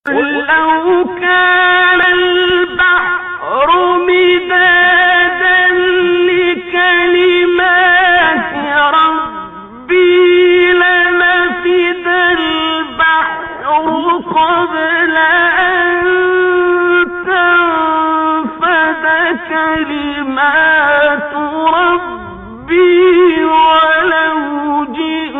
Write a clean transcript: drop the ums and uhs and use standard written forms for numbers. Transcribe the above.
قل لو كان البحر مدادا لكلمات ربي لنفد البحر قبل أن تنفد كلمات ربي ولو جئت